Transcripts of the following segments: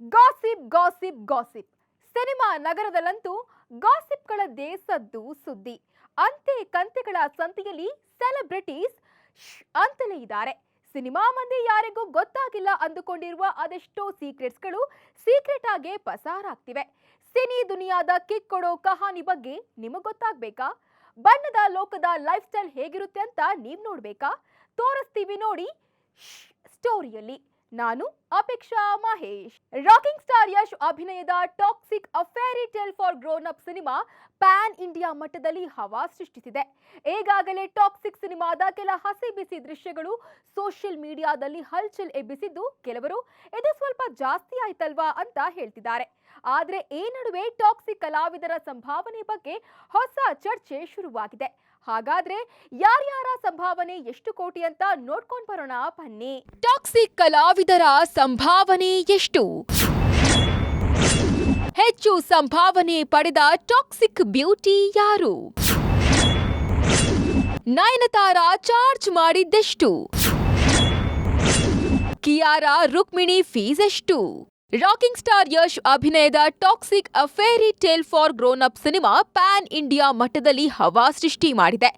Gossip gossip gossip cinema ನಗರದಲ್ಲಂತೂ ಗಾಸಿಪ್ಗಳದ್ದೇ ಸದ್ದು ಸುದ್ದಿ. ಅಂತೆ ಕಂತೆಗಳ ಸಂತೆಯಲ್ಲಿ ಸೆಲೆಬ್ರಿಟೀಸ್ ಅಂತಲೇ ಇದ್ದಾರೆ. ಸಿನಿಮಾ ಮಂದಿ ಯಾರಿಗೂ ಗೊತ್ತಾಗಿಲ್ಲ ಅಂದುಕೊಂಡಿರುವ ಅದೆಷ್ಟೋ ಸೀಕ್ರೆಟ್ಸ್ಗಳು ಸೀಕ್ರೆಟ್ ಆಗೇ ಪಸಾರಾಗ್ತಿವೆ. ಸಿನಿ ದುನಿಯಾದ ಕಿಕ್ ಕೊಡೋ ಕಹಾನಿ ಬಗ್ಗೆ ನಿಮಗೆ ಗೊತ್ತಾಗ್ಬೇಕಾ? ಬಣ್ಣದ ಲೋಕದ ಲೈಫ್ ಸ್ಟೈಲ್ ಹೇಗಿರುತ್ತೆ ಅಂತ ನೀವ್ ನೋಡ್ಬೇಕಾ? ತೋರಿಸ್ತೀವಿ ನೋಡಿ ಸ್ಟೋರಿಯಲ್ಲಿ. ನಾನು ಅಪೇಕ್ಷಾ ಮಹೇಶ್. ರಾಕಿಂಗ್ ಸ್ಟಾರ್ ಯಶ್ ಅಭಿನಯದ Toxic a fairy tale for grown up cinema pan India ಮಟ್ಟದಲ್ಲಿ ಹವಾ ಸೃಷ್ಟಿಸಿದೆ. ಈಗಾಗಲೇ ಟಾಕ್ಸಿಕ್ ಸಿನಿಮಾದ ಕೆಲ ಹಸಿ ಬಿಸಿ ದೃಶ್ಯಗಳು ಸೋಷಿಯಲ್ ಮೀಡಿಯಾದಲ್ಲಿ ಹಲ್ಚಲ್ ಎಬ್ಬಿಸಿದ್ದು, ಕೆಲವರು ಇದು ಸ್ವಲ್ಪ ಜಾಸ್ತಿ ಆಯ್ತಲ್ವಾ ಅಂತ ಹೇಳ್ತಿದ್ದಾರೆ. ಆದ್ರೆ ಈ ನಡುವೆ ಟಾಕ್ಸಿಕ್ ಕಲಾವಿದರ ಸಂಭಾವನೆ ಬಗ್ಗೆ ಹೊಸ ಚರ್ಚೆ ಶುರುವಾಗಿದೆ. ಹಾಗಾದ್ರೆ ಯಾರ್ಯಾರ ಸಂಭಾವನೆ ಎಷ್ಟು ಕೋಟಿ ಅಂತ ನೋಡ್ಕೊಂಡ್ ಬರೋಣ ಬನ್ನಿ. ಟಾಕ್ಸಿಕ್ ಕಲಾವಿದರ ಸಂಭಾವನೆ ಎಷ್ಟು? ಹೆಚ್ಚು ಸಂಭಾವನೆ ಪಡೆದ ಟಾಕ್ಸಿಕ್ ಬ್ಯೂಟಿ ಯಾರು? ನಯನತಾರ ಚಾರ್ಜ್ ಮಾಡಿದ್ದೆಷ್ಟು? ಕಿಯಾರಾ ರುಕ್ಮಿಣಿ ಫೀಸ್ ಎಷ್ಟು? ರಾಕಿಂಗ್ ಸ್ಟಾರ್ ಯಶ್ ಅಭಿನಯದ Toxic a fairy tale for grown up cinema pan India ಮಟ್ಟದಲ್ಲಿ ಹವಾ ಸೃಷ್ಟಿ ಮಾಡಿದೆ.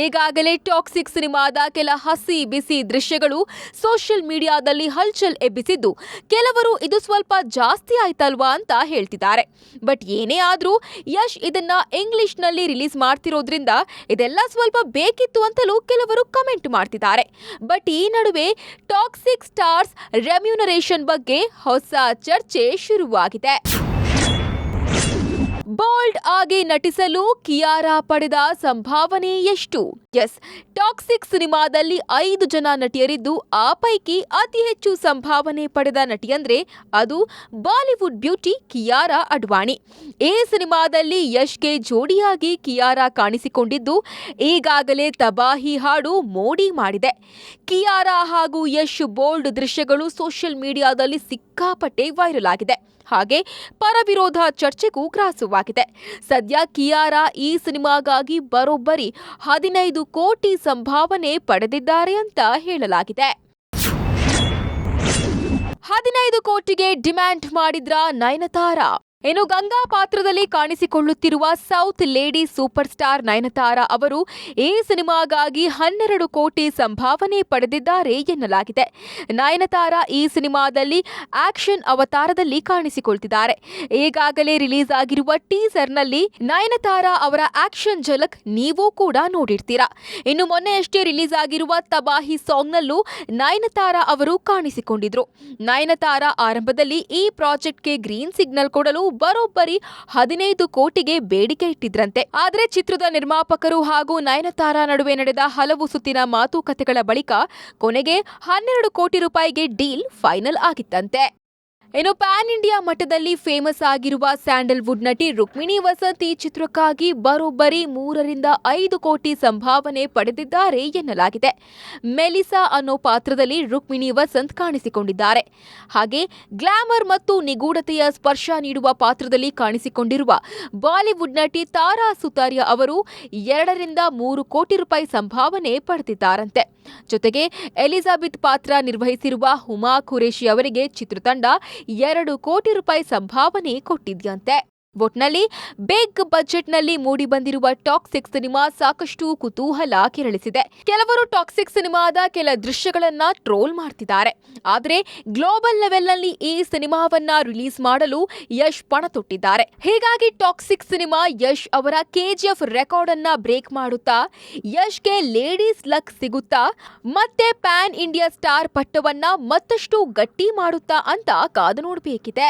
ಈಗಾಗಲೇ ಟಾಕ್ಸಿಕ್ ಸಿನಿಮಾದ ಕೆಲ ಹಸಿ ಬಿಸಿ ದೃಶ್ಯಗಳು ಸೋಷಿಯಲ್ ಮೀಡಿಯಾದಲ್ಲಿ ಹಲ್ಚಲ್ ಎಬ್ಬಿಸಿದ್ದು, ಕೆಲವರು ಇದು ಸ್ವಲ್ಪ ಜಾಸ್ತಿ ಆಯ್ತಲ್ವಾ ಅಂತ ಹೇಳ್ತಿದ್ದಾರೆ. ಬಟ್ ಏನೇ ಆದ್ರೂ ಯಶ್ ಇದನ್ನ ಇಂಗ್ಲಿಷ್ನಲ್ಲಿ ರಿಲೀಸ್ ಮಾಡ್ತಿರೋದ್ರಿಂದ ಇದೆಲ್ಲ ಸ್ವಲ್ಪ ಬೇಕಿತ್ತು ಅಂತಲೂ ಕೆಲವರು ಕಮೆಂಟ್ ಮಾಡ್ತಿದ್ದಾರೆ. ಬಟ್ ಈ ನಡುವೆ ಟಾಕ್ಸಿಕ್ ಸ್ಟಾರ್ಸ್ ರೆಮ್ಯುನರೇಷನ್ ಬಗ್ಗೆ ಹೊಸ ಚರ್ಚೆ ಶುರುವಾಗಿದೆ. ಬೋಲ್ಡ್ ಆಗಿ ನಟಿಸಲು ಕಿಯಾರಾ ಪಡೆದ ಸಂಭಾವನೆ ಎಷ್ಟು? ಎಸ್, ಟಾಕ್ಸಿಕ್ ಸಿನಿಮಾದಲ್ಲಿ 5 ಜನ ನಟಿಯರಿದ್ದು, ಆ ಪೈಕಿ ಅತಿ ಹೆಚ್ಚು ಸಂಭಾವನೆ ಪಡೆದ ನಟಿಯಂದ್ರೆ ಅದು ಬಾಲಿವುಡ್ ಬ್ಯೂಟಿ ಕಿಯಾರಾ ಅಡ್ವಾಣಿ. ಈ ಸಿನಿಮಾದಲ್ಲಿ ಯಶ್ಗೆ ಜೋಡಿಯಾಗಿ ಕಿಯಾರಾ ಕಾಣಿಸಿಕೊಂಡಿದ್ದು, ಈಗಾಗಲೇ ತಬಾಹಿ ಹಾಡು ಮೋಡಿ ಮಾಡಿದೆ. ಕಿಯಾರಾ ಹಾಗೂ ಯಶ್ ಬೋಲ್ಡ್ ದೃಶ್ಯಗಳು ಸೋಷಿಯಲ್ ಮೀಡಿಯಾದಲ್ಲಿ ಸಿಕ್ಕಾಪಟ್ಟೆ ವೈರಲ್ ಆಗಿದೆ. ಹಾಗೆ ಪರವಿರೋಧ ಚರ್ಚೆಗೂ ಗ್ರಾಸವಾಗಿದೆ. ಸದ್ಯ ಕಿಯಾರಾ ಈ ಸಿನಿಮಾಗಾಗಿ ಬರೋಬ್ಬರಿ 15 ಕೋಟಿ ಸಂಭಾವನೆ ಪಡೆದಿದ್ದಾರೆ ಅಂತ ಹೇಳಲಾಗಿದೆ. 15 ಕೋಟಿಗೆ ಡಿಮ್ಯಾಂಡ್ ಮಾಡಿದ್ರ ನಯನತಾರ. ಇನ್ನು ಗಂಗಾ ಪಾತ್ರದಲ್ಲಿ ಕಾಣಿಸಿಕೊಳ್ಳುತ್ತಿರುವ south lady superstar Nayanthara ಅವರು ಈ ಸಿನಿಮಾಗಾಗಿ 12 ಕೋಟಿ ಸಂಭಾವನೆ ಪಡೆದಿದ್ದಾರೆ ಎನ್ನಲಾಗಿದೆ. ನಯನತಾರ ಈ ಸಿನಿಮಾದಲ್ಲಿ ಆಕ್ಷನ್ ಅವತಾರದಲ್ಲಿ ಕಾಣಿಸಿಕೊಳ್ತಿದ್ದಾರೆ. ಈಗಾಗಲೇ ರಿಲೀಸ್ ಆಗಿರುವ ಟೀಸರ್ನಲ್ಲಿ ನಯನತಾರ ಅವರ ಆಕ್ಷನ್ ಝಲಕ್ ನೀವು ಕೂಡ ನೋಡಿರ್ತೀರಾ. ಇನ್ನು ಮೊನ್ನೆಯಷ್ಟೇ ರಿಲೀಸ್ ಆಗಿರುವ ತಬಾಹಿ ಸಾಂಗ್ನಲ್ಲೂ ನಯನತಾರ ಅವರು ಕಾಣಿಸಿಕೊಂಡಿದ್ರು. ನಯನತಾರ ಆರಂಭದಲ್ಲಿ ಈ ಪ್ರಾಜೆಕ್ಟ್ಗೆ ಗ್ರೀನ್ ಸಿಗ್ನಲ್ ಕೊಡಲು ಬರೋಬ್ಬರಿ 15 ಕೋಟಿಗೆ ಬೇಡಿಕೆ ಇಟ್ಟಿದ್ರಂತೆ. ಆದರೆ ಚಿತ್ರದ ನಿರ್ಮಾಪಕರು ಹಾಗೂ ನಯನತಾರ ನಡುವೆ ನಡೆದ ಹಲವು ಸುತ್ತಿನ ಮಾತುಕತೆಗಳ ಬಳಿಕ ಕೊನೆಗೆ 12 ಕೋಟಿ ರೂಪಾಯಿಗೆ ಡೀಲ್ ಫೈನಲ್ ಆಗಿತ್ತಂತೆ. ಇನ್ನು ಪ್ಯಾನ್ ಇಂಡಿಯಾ ಮಟ್ಟದಲ್ಲಿ ಫೇಮಸ್ ಆಗಿರುವ ಸ್ಯಾಂಡಲ್ವುಡ್ ನಟಿ ರುಕ್ಮಿಣಿ ವಸಂತ್ ಈ ಚಿತ್ರಕ್ಕಾಗಿ ಬರೋಬ್ಬರಿ 3 ರಿಂದ 5 ಕೋಟಿ ಸಂಭಾವನೆ ಪಡೆದಿದ್ದಾರೆ ಎನ್ನಲಾಗಿದೆ. ಮೆಲಿಸಾ ಅನ್ನೋ ಪಾತ್ರದಲ್ಲಿ ರುಕ್ಮಿಣಿ ವಸಂತ್ ಕಾಣಿಸಿಕೊಂಡಿದ್ದಾರೆ. ಹಾಗೆ ಗ್ಲಾಮರ್ ಮತ್ತು ನಿಗೂಢತೆಯ ಸ್ಪರ್ಶ ನೀಡುವ ಪಾತ್ರದಲ್ಲಿ ಕಾಣಿಸಿಕೊಂಡಿರುವ ಬಾಲಿವುಡ್ ನಟಿ ತಾರಾ ಸುತಾರಿಯಾ ಅವರು 2 ರಿಂದ 3 ಕೋಟಿ ರೂಪಾಯಿ ಸಂಭಾವನೆ ಪಡೆದಿದ್ದಾರಂತೆ. ಜೊತೆಗೆ ಎಲಿಜಾಬೆತ್ ಪಾತ್ರ ನಿರ್ವಹಿಸಿರುವ ಹುಮಾ ಖುರೇಶಿ ಅವರಿಗೆ ಚಿತ್ರತಂಡ 2 ಕೋಟಿ ರೂಪಾಯಿ ಸಂಭಾವನೆ ಕೊಟ್ಟಿದ್ಯಂತೆ. ಒಟ್ನಲ್ಲಿ ಬಿಗ್ ಬಜೆಟ್ನಲ್ಲಿ ಮೂಡಿ ಬಂದಿರುವ ಟಾಕ್ಸಿಕ್ ಸಿನಿಮಾ ಸಾಕಷ್ಟು ಕುತೂಹಲ ಕೆರಳಿಸಿದೆ. ಕೆಲವರು ಟಾಕ್ಸಿಕ್ ಸಿನಿಮಾದ ಕೆಲ ದೃಶ್ಯಗಳನ್ನ ಟ್ರೋಲ್ ಮಾಡ್ತಿದ್ದಾರೆ. ಆದರೆ ಗ್ಲೋಬಲ್ ಲೆವೆಲ್ನಲ್ಲಿ ಈ ಸಿನಿಮಾವನ್ನ ರಿಲೀಸ್ ಮಾಡಲು ಯಶ್ ಪಣ ತೊಟ್ಟಿದ್ದಾರೆ. ಹೀಗಾಗಿ ಟಾಕ್ಸಿಕ್ ಸಿನಿಮಾ ಯಶ್ ಅವರ KGF ರೆಕಾರ್ಡ್ ಅನ್ನ ಬ್ರೇಕ್ ಮಾಡುತ್ತಾ ಯಶ್ಗೆ ಲೇಡೀಸ್ ಲಕ್ ಸಿಗುತ್ತಾ ಮತ್ತೆ ಪ್ಯಾನ್ ಇಂಡಿಯಾ ಸ್ಟಾರ್ ಪಟ್ಟವನ್ನ ಮತ್ತಷ್ಟು ಗಟ್ಟಿ ಮಾಡುತ್ತಾ ಅಂತ ಕಾದು ನೋಡಬೇಕಿದೆ.